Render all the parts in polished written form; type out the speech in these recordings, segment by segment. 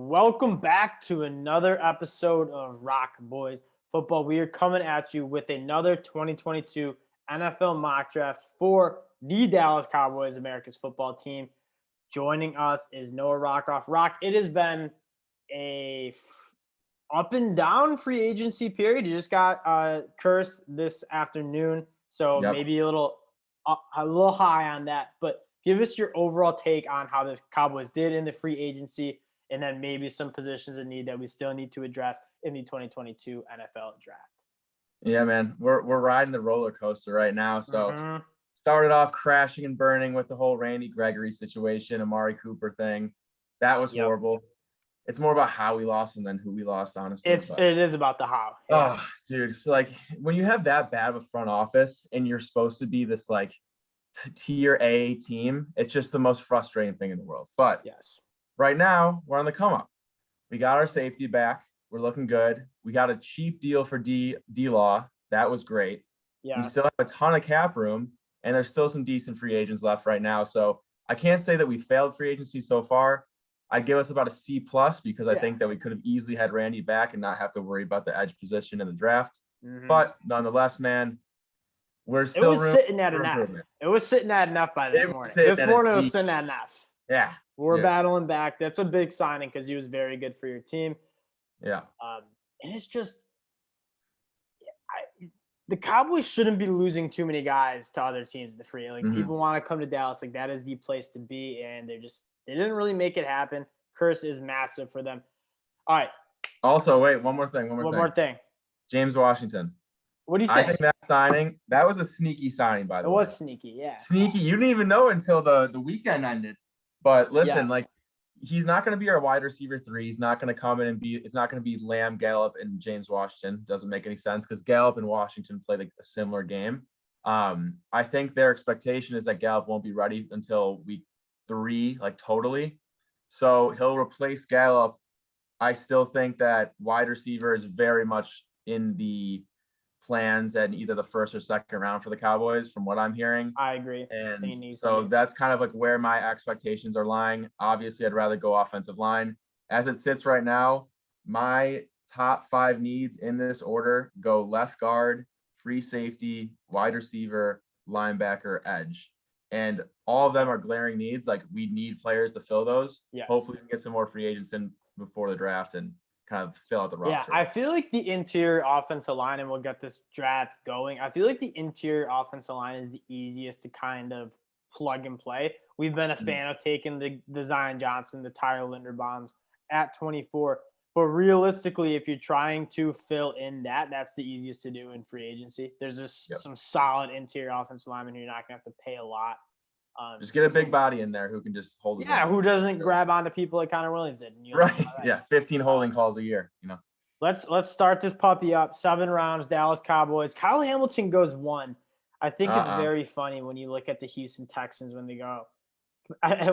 welcome back to another episode of ROC Boys Football. We are coming at you with another 2022 NFL mock drafts for the Dallas Cowboys, America's football team. Joining us is Noah Rockoff. Rock, it has been a up and down free agency period. You just got cursed this afternoon, so maybe a little high on that. But give us your overall take on how the Cowboys did in the free agency, and then maybe some positions in need that we still need to address in the 2022 NFL draft. Yeah, man, we're riding the roller coaster right now. So started off crashing and burning with the whole Randy Gregory situation, Amari Cooper thing. That was horrible. It's more about how we lost and then who we lost, honestly. It is about the how. Yeah. Oh, dude, so like when you have that bad of a front office and you're supposed to be this like tier A team, it's just the most frustrating thing in the world. But yes, right now we're on the come up. We got our safety back. We're looking good. We got a cheap deal for D-Law. That was great. Yes. We still have a ton of cap room, and there's still some decent free agents left right now. So I can't say that we failed free agency so far. I'd give us about a C+ because I think that we could have easily had Randy back and not have to worry about the edge position in the draft. But nonetheless, man, we're still sitting at enough. It was sitting at enough by this morning. This morning it was sitting at enough. Yeah. We're battling back. That's a big signing because he was very good for your team. Yeah. And it's just the Cowboys shouldn't be losing too many guys to other teams in the free. Like people want to come to Dallas. Like that is the place to be, and they didn't really make it happen. Curse is massive for them. All right. Also, wait, one more thing. One more thing. James Washington. What do you think? I think that signing, that was a sneaky signing, by the way. It was sneaky, yeah. Sneaky. You didn't even know until the weekend ended. But listen, like he's not going to be our wide receiver 3. He's not going to come in and it's not going to be Lamb, Gallup, and James Washington. Doesn't make any sense because Gallup and Washington play like a similar game. I think their expectation is that Gallup won't be ready until week 3, like totally. So he'll replace Gallup. I still think that wide receiver is very much in the plans at either the first or second round for the Cowboys, from what I'm hearing. I agree. And so that's kind of like where my expectations are lying. Obviously, I'd rather go offensive line. As it sits right now, my top 5 needs in this order go left guard, free safety, wide receiver, linebacker, edge. And all of them are glaring needs. Like we need players to fill those. Yes. Hopefully we can get some more free agents in before the draft and kind of fill out the roster. Yeah, I feel like the interior offensive line, and we'll get this draft going. I feel like the interior offensive line is the easiest to kind of plug and play. We've been a fan of taking the Zion Johnson, the Tyler Linderbaums at 24. But realistically, if you're trying to fill in that's the easiest to do in free agency. There's just some solid interior offensive linemen who you're not going to have to pay a lot. Just get a big body in there who can just hold it. Yeah, who doesn't grab onto people like Connor Williams did. Right. Yeah, 15 holding calls a year, Let's start this puppy up. 7 rounds, Dallas Cowboys. Kyle Hamilton goes 1. I think it's very funny when you look at the Houston Texans when they go,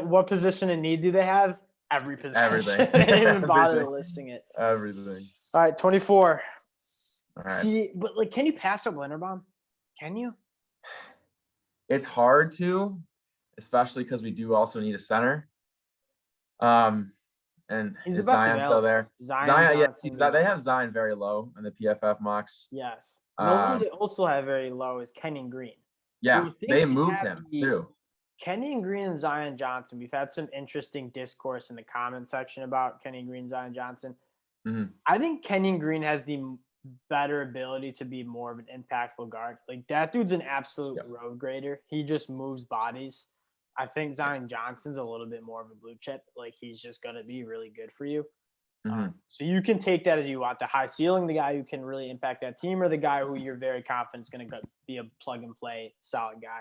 what position in need do they have? Every position. Everything. They didn't even bother listing it. Everything. All right, 24. All right. See, but like, can you pass up Linderbaum? Can you? It's hard to, especially because we do also need a center. And is Zion still there? Zion, they have Zion very low in the PFF mocks. Yes. Who they also have very low is Kenyon Green. Yeah, they moved him too. Kenyon Green and Zion Johnson. We've had some interesting discourse in the comment section about Kenyon Green, Zion Johnson. I think Kenyon Green has the better ability to be more of an impactful guard. Like that dude's an absolute road grader. He just moves bodies. I think Zion Johnson's a little bit more of a blue chip. Like he's just going to be really good for you. So you can take that as you want. The high ceiling, the guy who can really impact that team, or the guy who you're very confident is going to be a plug and play solid guy.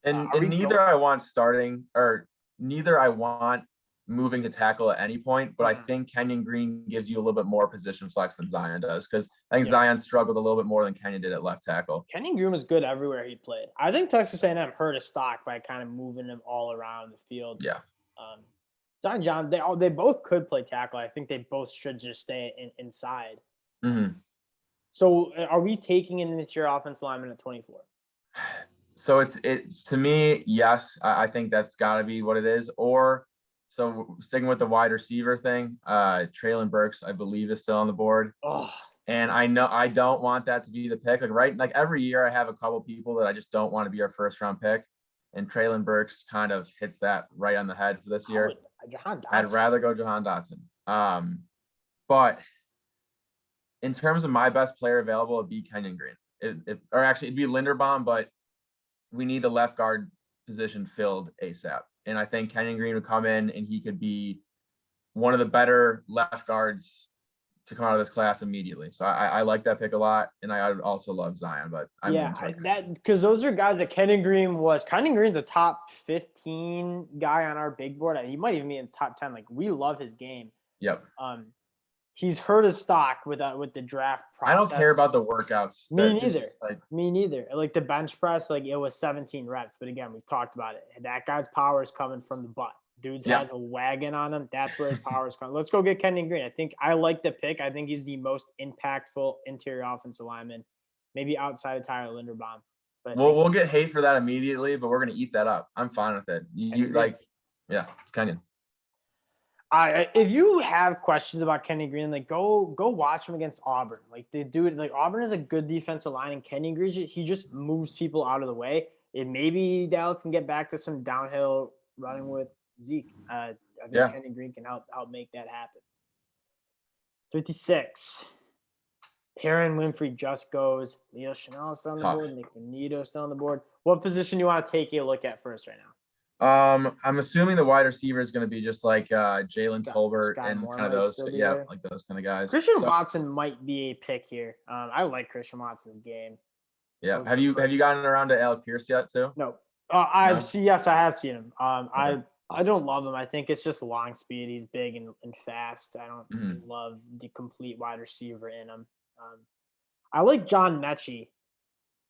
And neither I want starting or neither I want moving to tackle at any point, but I think Kenyon Green gives you a little bit more position flex than Zion does, because I think Zion struggled a little bit more than Kenyon did at left tackle. Kenyon Green was good everywhere he played. I think Texas A&M hurt his stock by kind of moving him all around the field. Yeah. Zion John, they both could play tackle. I think they both should just stay inside. So are we taking an interior offensive lineman at 24? So it's to me, yes, I think that's got to be what it is. Or So sticking with the wide receiver thing, Traylon Burks, I believe, is still on the board. Oh, And I know I don't want that to be the pick. Like every year I have a couple people that I just don't want to be our first round pick. And Traylon Burks kind of hits that right on the head for this year. I'd rather go Jahan Dotson. But in terms of my best player available, it'd be Kenyon Green. It'd be Linderbaum, but we need the left guard position filled ASAP. And I think Kenyon Green would come in and he could be one of the better left guards to come out of this class immediately. So I like that pick a lot. And I would also love Zion, but because those are guys that Kenyon Green's a top 15 guy on our big board. He might even be in top 10. Like, we love his game. Yep. He's hurt his stock with the draft process. I don't care about the workouts. Me neither. Like the bench press, like it was 17 reps. But again, we've talked about it. That guy's power is coming from the butt. Dudes has a wagon on him. That's where his power is coming. Let's go get Kenyon Green. I like the pick. I think he's the most impactful interior offensive lineman, maybe outside of Tyler Linderbaum. But we'll get hate for that immediately, but we're gonna eat that up. I'm fine with it. It's Kenyon. If you have questions about Kenyon Green, like go watch him against Auburn. Like they do it. Like Auburn is a good defensive line, and Kenyon Green, he just moves people out of the way. And maybe Dallas can get back to some downhill running with Zeke. I think Kenyon Green can help make that happen. 56. Perrin Winfrey just goes. Leo Chanel still on the board. Nick Benito still on the board. What position do you want to take a look at first right now? I'm assuming the wide receiver is going to be just like Jalen Tolbert and kind of those, like those kind of guys. Christian Watson might be a pick here. I like Christian Watson's game. Yeah. Have you gotten around to Alec Pierce yet too? No. I have seen him. I don't love him. I think it's just long speed. He's big and fast. I don't love the complete wide receiver in him. I like John Mechie.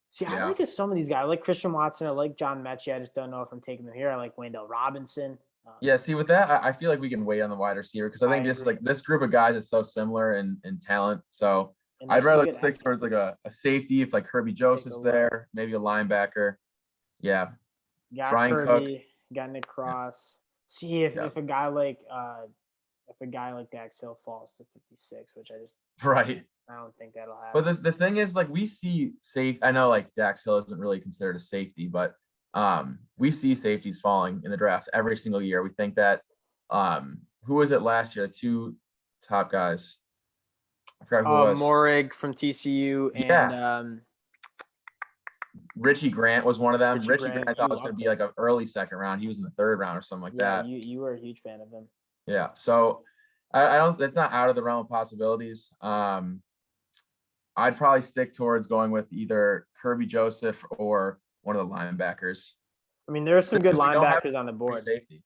See, I like some of these guys. I like Christian Watson. I like John Mechie. I just don't know if I'm taking them here. I like Wendell Robinson. See, with that, I feel like we can wait on the wide receiver because I think this group of guys is so similar in talent. So I'd rather stick towards like a safety if like Kirby Joseph's there, maybe a linebacker. Yeah. Got Brian Kirby, Cook. Got Nick Cross. See if a guy like Dax Hill falls to 56, which I don't think that'll happen. But the thing is, like, we see I know like Dax Hill isn't really considered a safety, but we see safeties falling in the draft every single year. We think that who was it last year? The two top guys. I forgot who it was. Morig from TCU and Richie Grant was one of them. Richie Grant I thought was going to be like an early second round. He was in the third round or something like that. You were a huge fan of him. Yeah. So I don't. That's not out of the realm of possibilities. I'd probably stick towards going with either Kirby Joseph or one of the linebackers. I mean, there's some good linebackers on the board. Safety.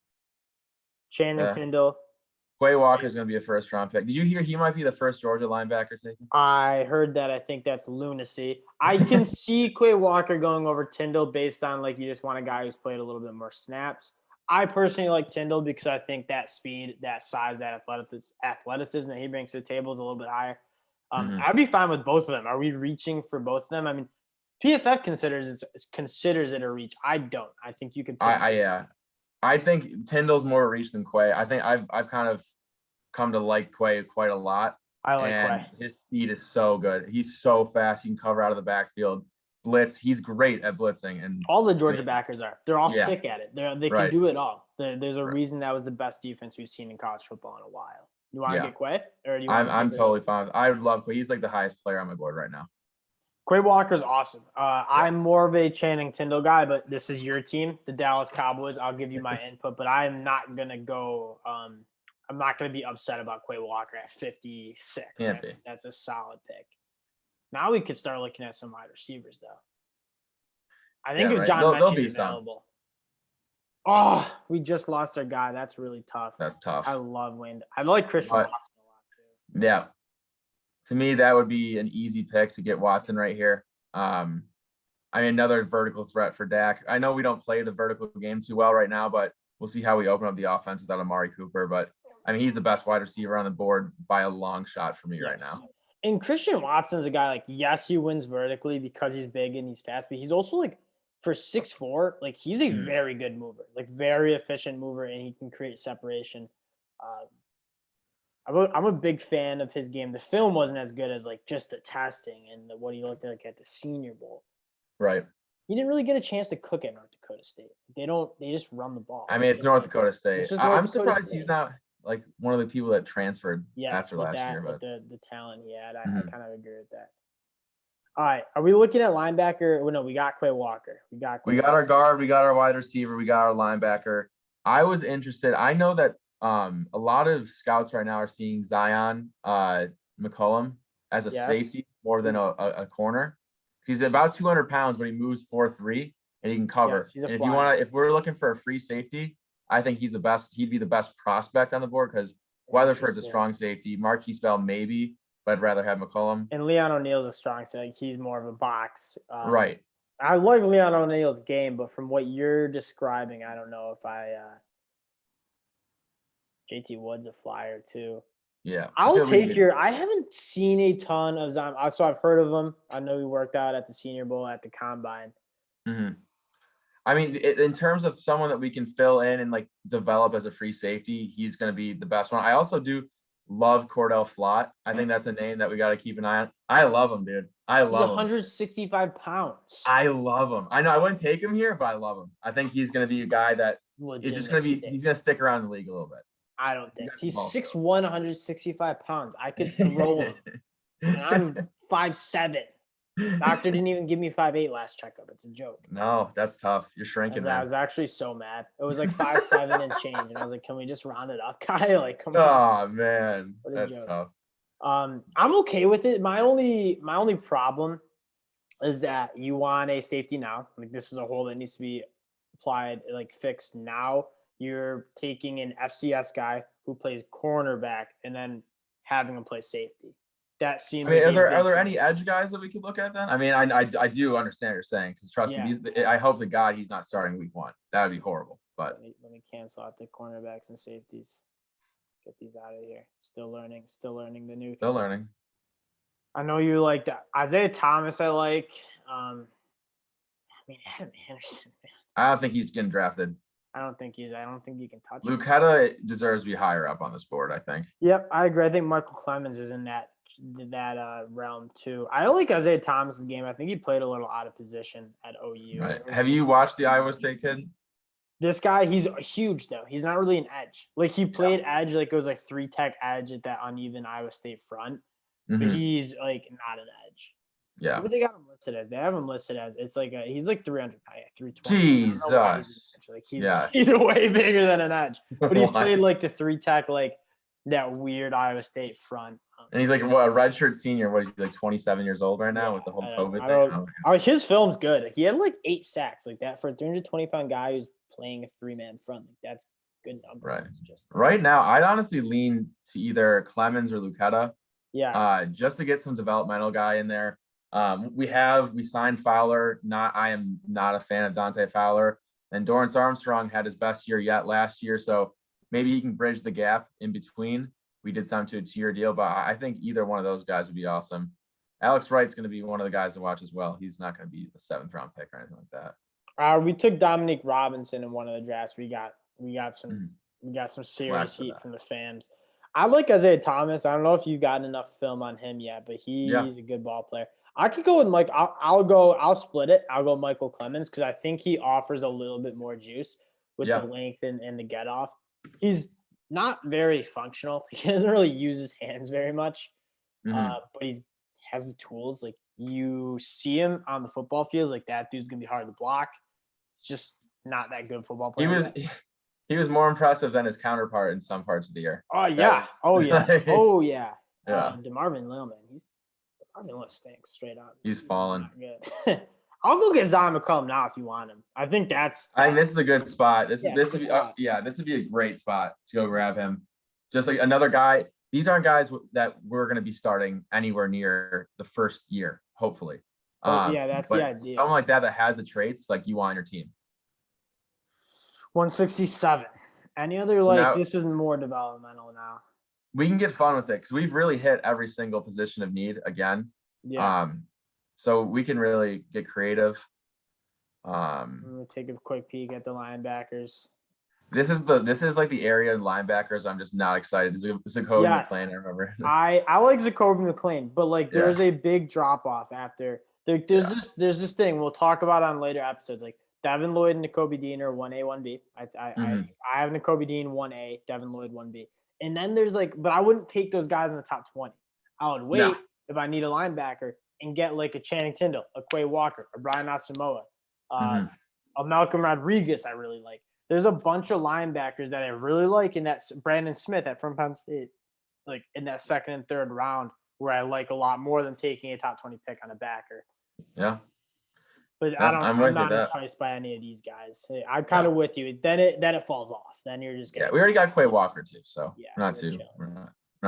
Channing Tindall. Quay Walker is going to be a first-round pick. Did you hear he might be the first Georgia linebacker taken? I heard that. I think that's lunacy. I can see Quay Walker going over Tindall based on, like, you just want a guy who's played a little bit more snaps. I personally like Tindall because I think that speed, that size, that athleticism that he brings to the table is a little bit higher. I'd be fine with both of them. Are we reaching for both of them? I mean, PFF considers it a reach. I don't. I think you could. I think Tindall's more a reach than Quay. I think I've kind of come to like Quay quite a lot. I like Quay. His speed is so good. He's so fast. He can cover out of the backfield. Blitz. He's great at blitzing. And all the Georgia backers are. They're all sick at it. They can do it all. There's a reason that was the best defense we've seen in college football in a while. You want to get Quay? Or do you I'm totally fine. I would love Quay. He's like the highest player on my board right now. Quay Walker's awesome. I'm more of a Channing Tindall guy, but this is your team, the Dallas Cowboys. I'll give you my input, but I'm not going to go I'm not going to be upset about Quay Walker at 56. That's a solid pick. Now we could start looking at some wide receivers, though. I think if John Mechie is available. Oh, we just lost our guy. That's really tough. That's tough. I love Wayne. I like Christian Watson a lot, too. Yeah. To me, that would be an easy pick to get Watson right here. I mean, another vertical threat for Dak. I know we don't play the vertical game too well right now, but we'll see how we open up the offense without Amari Cooper. But, I mean, he's the best wide receiver on the board by a long shot for me right now. And Christian Watson's a guy, like, yes, he wins vertically because he's big and he's fast, but he's also, like, for 6'4", like he's a very good mover, like very efficient mover, and he can create separation. I'm a big fan of his game. The film wasn't as good as like just the testing and what he looked like at the Senior Bowl. Right. He didn't really get a chance to cook at North Dakota State. They just run the ball. I mean, it's North Dakota State. I'm surprised he's not like one of the people that transferred after last year. But the talent he had, I kind of agree with that. All right, are we looking at linebacker? Well, no, we got Quay Walker. We got our guard. We got our wide receiver. We got our linebacker. I was interested. I know that a lot of scouts right now are seeing Zion McCollum as a safety more than a corner. He's about 200 pounds, but he moves 4'3", and he can cover. And if we're looking for a free safety, I think he's the best. He'd be the best prospect on the board because Weatherford's a strong safety. Marquise Bell maybe, but I'd rather have McCollum. And Leon O'Neal's a strong safety. He's more of a box. Right. I like Leon O'Neal's game, but from what you're describing, I don't know if JT Wood's a flyer too. Yeah. I'll take I haven't seen a ton of Zion. So I've heard of him. I know he worked out at the Senior Bowl at the Combine. Mm-hmm. I mean, in terms of someone that we can fill in and like develop as a free safety, he's going to be the best one. I also do love Cordell Flott. I think that's a name that we got to keep an eye on. I love him, dude. I love him. 165 pounds. I love him. I know I wouldn't take him here, but I love him. I think he's going to be a guy that is just going to be. He's going to stick around the league a little bit. I don't think he's 6'1", 165 pounds. I could throw him. And I'm 5'7". Doctor didn't even give me 5'8" last checkup. It's a joke. No, that's tough. You're shrinking. I was actually so mad. It was like 5'7" and change, and I was like, "Can we just round it up, guy? Like, come on." Oh man, that's tough. I'm okay with it. My only problem is that you want a safety now. Like, this is a hole that needs to be applied, like fixed now. You're taking an FCS guy who plays cornerback and then having him play safety. That seems. I mean, are there any edge guys that we could look at then? I mean, I do understand what you're saying because trust me, I hope to God he's not starting week 1. That would be horrible. But let me cancel out the cornerbacks and safeties. Get these out of here. Still learning the new. Still learning. I know you like that. Isaiah Thomas. I like. I mean, Adam Anderson. Man. I don't think he's getting drafted. I don't think you can touch him. Lucetta deserves to be higher up on this board, I think. Yep, I agree. I think Michael Clemens is in that realm too. I like Isaiah Thomas's game. I think he played a little out of position at OU. Right. Have you watched the Iowa State kid? This guy, he's huge though. He's not really an edge. Like he played edge, like it was like 3-tech edge at that uneven Iowa State front. But he's like not an edge. Yeah. What they got him listed as? They have him listed as he's like 300, 320. Jesus. Like he's way bigger than an edge. But he's played like the 3-tech, like that weird Iowa State front. And he's like a redshirt senior. What is he, like 27 years old right now with the whole COVID thing? His film's good. He had like 8 sacks like that for a 320-pound guy who's playing a 3-man front. Like that's good numbers. Right. Right now, I'd honestly lean to either Clemens or Lucetta. Yeah. Just to get some developmental guy in there. We signed Fowler. I am not a fan of Dante Fowler. And Dorrance Armstrong had his best year yet last year, so maybe he can bridge the gap in between. We did some to a 2-year deal, but I think either one of those guys would be awesome. Alex Wright's going to be one of the guys to watch as well. He's not going to be a 7th-round pick or anything like that. We took Dominique Robinson in one of the drafts. We got some serious heat from the fans. I like Isaiah Thomas. I don't know if you've gotten enough film on him yet, but he's a good ball player. I could go with Mike. I'll split it. I'll go Michael Clemens because I think he offers a little bit more juice with the length and the get off. He's not very functional. He doesn't really use his hands very much, but he has the tools. Like you see him on the football field, like that dude's gonna be hard to block. He's just not that good football player. He was more impressive than his counterpart in some parts of the year. Oh yeah, yeah. DeMarvin Lillman, DeMarvin stinks straight up. He's fallen. I'll go get Zion McCollum now if you want him. I think this is a good spot. This would be a great spot to go grab him. Just like another guy. These aren't guys that we're going to be starting anywhere near the first year, hopefully. That's the idea. Someone like that has the traits like you want on your team. 167. Any other this is more developmental now. We can get fun with it because we've really hit every single position of need again. Yeah. So we can really get creative. I'm gonna take a quick peek at the linebackers. This is like the area of linebackers I'm just not excited. Zakoby McClain, I remember. I like Zakoby McClain, but like there's a big drop off after. There's this thing we'll talk about on later episodes. Like Devin Lloyd and Nakobe Dean are 1A, 1B. I have Nakobe Dean 1A, Devin Lloyd 1B. And then there's but I wouldn't take those guys in the top 20. I would wait if I need a linebacker and get like a Channing Tindall, a Quay Walker, a Brian Asamoah, a Malcolm Rodriguez I really like. There's a bunch of linebackers that I really like, and that's Brandon Smith from Penn State, like in that second and third round, where I like a lot more than taking a top 20 pick on a backer. Yeah. But I'm not enticed by any of these guys. I'm kind of with you. Then it falls off. Then you're just we already got Quay Walker too, so we're not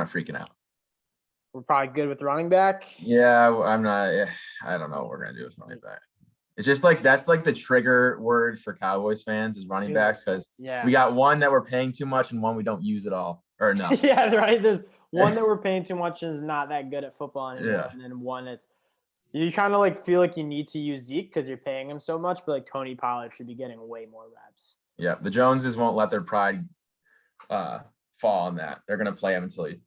freaking out. We're probably good with running back. Yeah, I'm not. I don't know what we're gonna do with running back. It's just like that's like the trigger word for Cowboys fans is running backs because we got one that we're paying too much and one we don't use at all or no. Yeah, right. There's one that we're paying too much and is not that good at football anymore, and then one that's you kind of like feel like you need to use Zeke because you're paying him so much, but like Tony Pollard should be getting way more reps. Yeah, the Joneses won't let their pride fall on that. They're gonna play him until he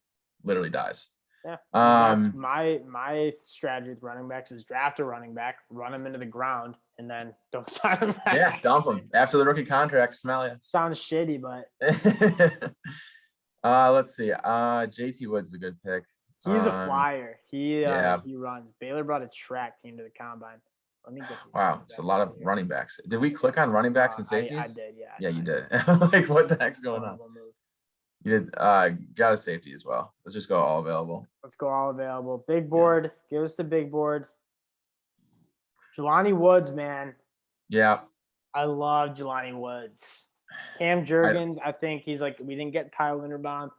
literally dies. Yeah, that's my strategy with running backs is draft a running back, run him into the ground, and then don't sign him back. Yeah, dump him after the rookie contract. Smell it. Sounds shitty, but let's see. JT Wood's a good pick. He's a flyer. He runs. Baylor brought a track team to the combine. Let me get. Wow, it's a lot of running backs. Did we click on running backs and safeties? I did. Yeah. Yeah, you did. Like, what the heck's going on? You did got a safety as well. Let's just go all available. Let's go all available. Big board. Give us the big board. Jelani Woods, man. Yeah. I love Jelani Woods. Cam Jurgens, I think he's like we didn't get Kyle Linderbaum.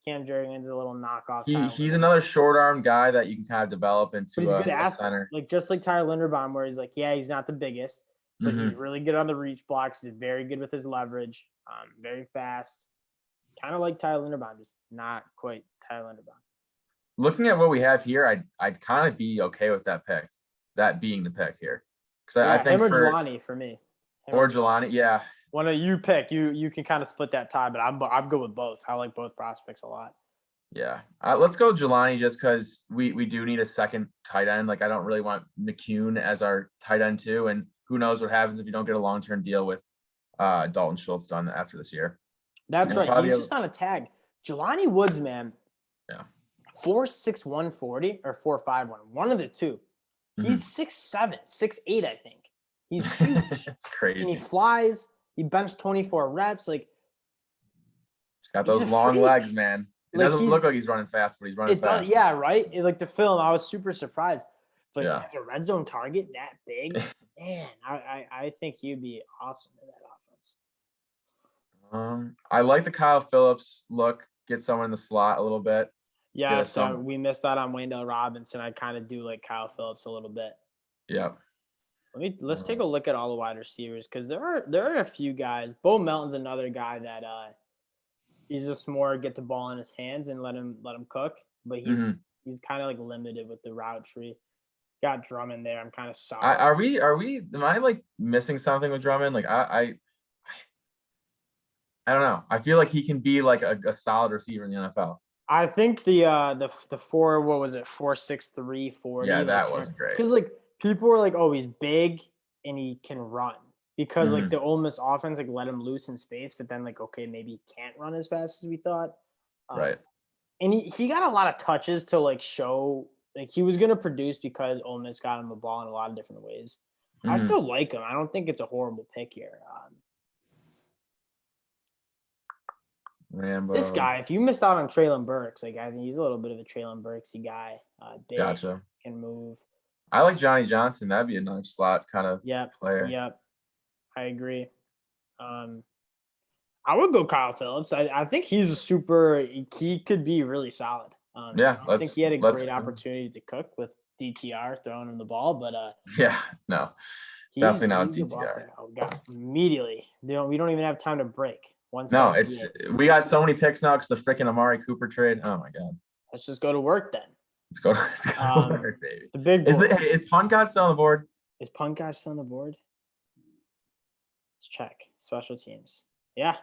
Cam Jurgens is a little knockoff. He's another short arm guy that you can kind of develop into a center. Like just like Tyler Linderbaum, where he's like, he's not the biggest, but he's really good on the reach blocks. He's very good with his leverage. Very fast. Kind of like Tyler Linderbaum, just not quite Tyler Linderbaum. Looking at what we have here, I'd kind of be okay with that pick, that being the pick here, because I think him or Jelani for me. Or Jelani, yeah. One of you pick, you can kind of split that tie, but I'm good with both. I like both prospects a lot. Yeah, let's go Jelani just because we do need a second tight end. Like I don't really want McCune as our tight end too, and who knows what happens if you don't get a long-term deal with Dalton Schultz done after this year. That's right. He's just on a tag. Jelani Woods, man. Yeah. 4'6", 140 or 4'5", one of the two. He's 6'7", 6'8", I think. He's huge. It's crazy. And he flies. He bench 24 reps. Like, he's got those long legs, man. It doesn't look like he's running fast, but he's running fast. Yeah, right. Like the film, I was super surprised. But as a red zone target that big, man, I think he'd be awesome in that offense. I like the Kyle Phillips look. Get someone in the slot a little bit. Yeah, so we missed out on Wayndell Robinson. I kind of do like Kyle Phillips a little bit. Yeah. Let's take a look at all the wide receivers because there are a few guys. Bo Melton's another guy that he's just more get the ball in his hands and let him cook. But he's kind of like limited with the route tree. Got Drummond there. I'm kind of sorry. Are we? Am I like missing something with Drummond? Like I don't know. I feel like he can be like a solid receiver in the NFL. I think the 4'6", 40. Yeah, that wasn't great. Because like people were like, oh, he's big and he can run. Because like the Ole Miss offense like let him loose in space, but then like okay, maybe he can't run as fast as we thought. Right. And he got a lot of touches to like show like he was gonna produce because Ole Miss got him the ball in a lot of different ways. I still like him. I don't think it's a horrible pick here. Rambo. This guy, if you miss out on Traylon Burks, like I think he's a little bit of a Traylon Burksy guy. Big, gotcha. Can move. I like Johnny Johnson. That'd be a nice slot kind of player. Yep. I agree. I would go Kyle Phillips. I think he's he could be really solid. I think he had a great opportunity to cook with DTR throwing him the ball, but definitely not with DTR. Oh God, immediately. We don't even have time to break. We got so many picks now because the freaking Amari Cooper trade. Oh my God. Let's just go to work then. Let's go to work, baby. The big is Punt God still on the board? Is Punt God still on the board? Let's check. Special teams. Yeah.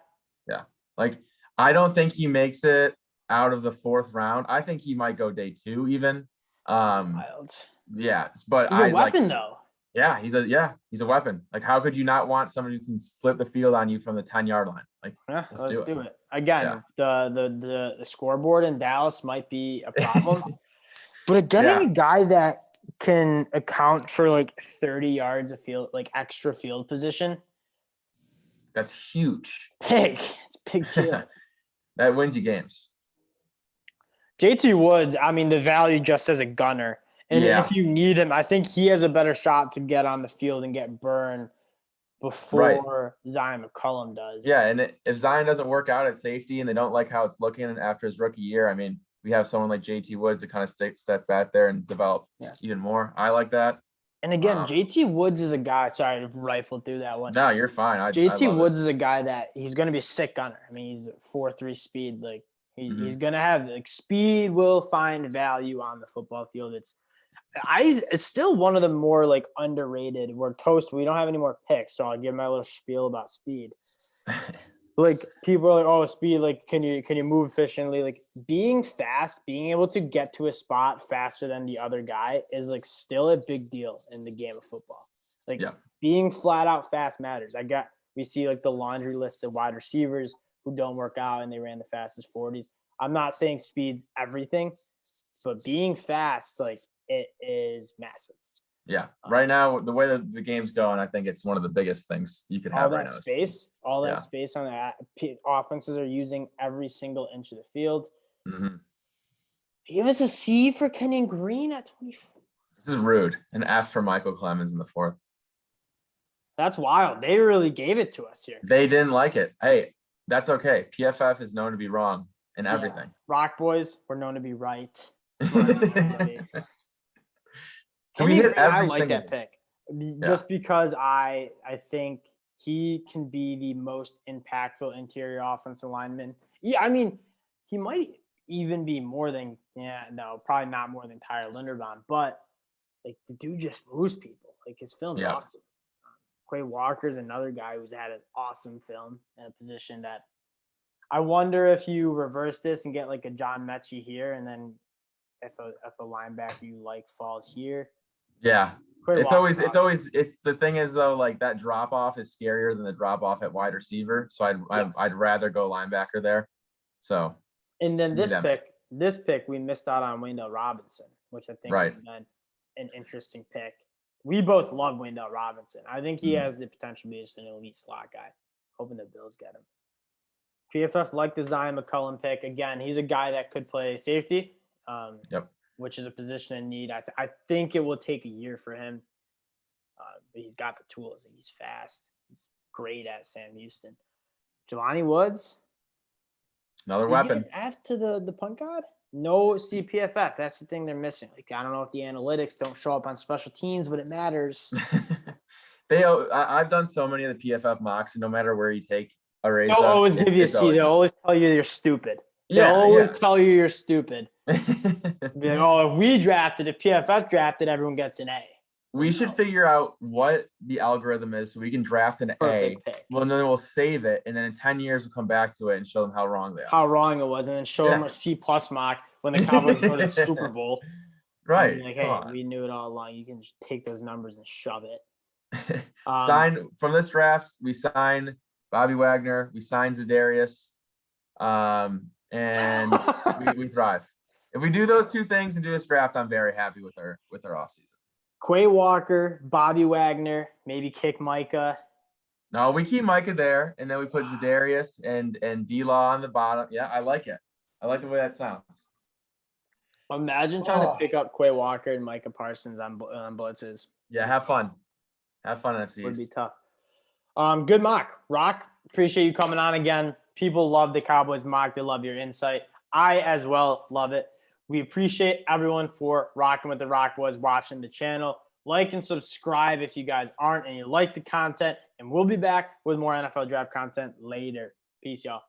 Yeah. Like, I don't think he makes it out of the 4th round. I think he might go day 2 even. Wild. Yeah, but He's a weapon, though. Yeah, he's a weapon. Like, how could you not want somebody who can flip the field on you from the 10-yard line? Like, Yeah, let's do it. Yeah. Again, the scoreboard in Dallas might be a problem, but getting a guy that can account for like 30 yards of field, like extra field position, that's huge. Big. It's big too. That wins you games. JT Woods, I mean, the value just as a gunner. And if you need him, I think he has a better shot to get on the field and get burned before Zion McCollum does. Yeah, and if Zion doesn't work out at safety and they don't like how it's looking after his rookie year, I mean, we have someone like JT Woods to kind of step back there and develop even more. I like that. And again, JT Woods is a guy. Sorry to rifle through that one. No, you're fine. JT Woods is a guy that he's going to be a sick gunner. I mean, he's a 4.3 speed. Like he's going to have like speed will find value on the football field. It's still one of the more like underrated. We're toast. We don't have any more picks, so I'll give my little spiel about speed. Like people are like, oh, speed. Like, can you move efficiently? Like being fast, being able to get to a spot faster than the other guy is like still a big deal in the game of football. Like being flat out fast matters. We see like the laundry list of wide receivers who don't work out and they ran the fastest 40s. I'm not saying speed's everything, but being fast, like it is massive. Yeah. Right now, the way that the game's going, I think it's one of the biggest things you could have right now. All that space on that. Offenses are using every single inch of the field. Mm-hmm. Give us a C for Kenyon Green at 24. This is rude. An F for Michael Clemens in the 4th. That's wild. They really gave it to us here. They didn't like it. Hey, that's okay. PFF is known to be wrong in everything. ROC Boys, we're known to be right. So we hit I like that pick just because I think he can be the most impactful interior offensive lineman. Yeah, I mean, he might even be more than probably not more than Tyler Linderbaum, but like the dude just moves people. Like his film's awesome. Quay Walker's another guy who's had an awesome film in a position that I wonder if you reverse this and get like a John Mechie here, and then if a linebacker you like falls here. Yeah. It's the thing is though, like that drop off is scarier than the drop off at wide receiver. So I'd rather go linebacker there. So and then this pick we missed out on Wendell Robinson, which I think would have been an interesting pick. We both love Wendell Robinson. I think he has the potential to be just an elite slot guy. Hoping the Bills get him. PFF like the Zion McCollum pick. Again, he's a guy that could play safety. Which is a position in need. I think it will take a year for him, but he's got the tools. He's fast. He's great at Sam Houston. Jelani Woods. Another weapon. After the punt god? No CPFF. That's the thing they're missing. Like, I don't know if the analytics don't show up on special teams, but it matters. I've done so many of the PFF mocks, and no matter where you take a race, they'll always give you a C. They'll always tell you you're stupid. They'll always tell you you're stupid. Be like, oh, if we drafted, if PFF drafted, everyone gets an A. We should figure out what the algorithm is so we can draft an A. Well, and then we'll save it, and then in 10 years we'll come back to it and show them how wrong they are. How wrong it was, and then show them a C+ mock when the Cowboys go to the Super Bowl. Right. Like, hey, we knew it all along. You can just take those numbers and shove it. Sign from this draft. We sign Bobby Wagner. We sign Za'Darius. And we thrive. If we do those two things and do this draft, I'm very happy with our offseason. Quay Walker, Bobby Wagner, maybe kick Micah. No, we keep Micah there, and then we put Za'Darius and D-Law on the bottom. Yeah, I like it. I like the way that sounds. Imagine trying to pick up Quay Walker and Micah Parsons on blitzes. Yeah, have fun. Have fun at these. Would be tough. Good mock. ROC, appreciate you coming on again. People love the Cowboys mock. They love your insight. I as well love it. We appreciate everyone for rocking with the ROC Boys, watching the channel. Like and subscribe if you guys aren't and you like the content. And we'll be back with more NFL draft content later. Peace, y'all.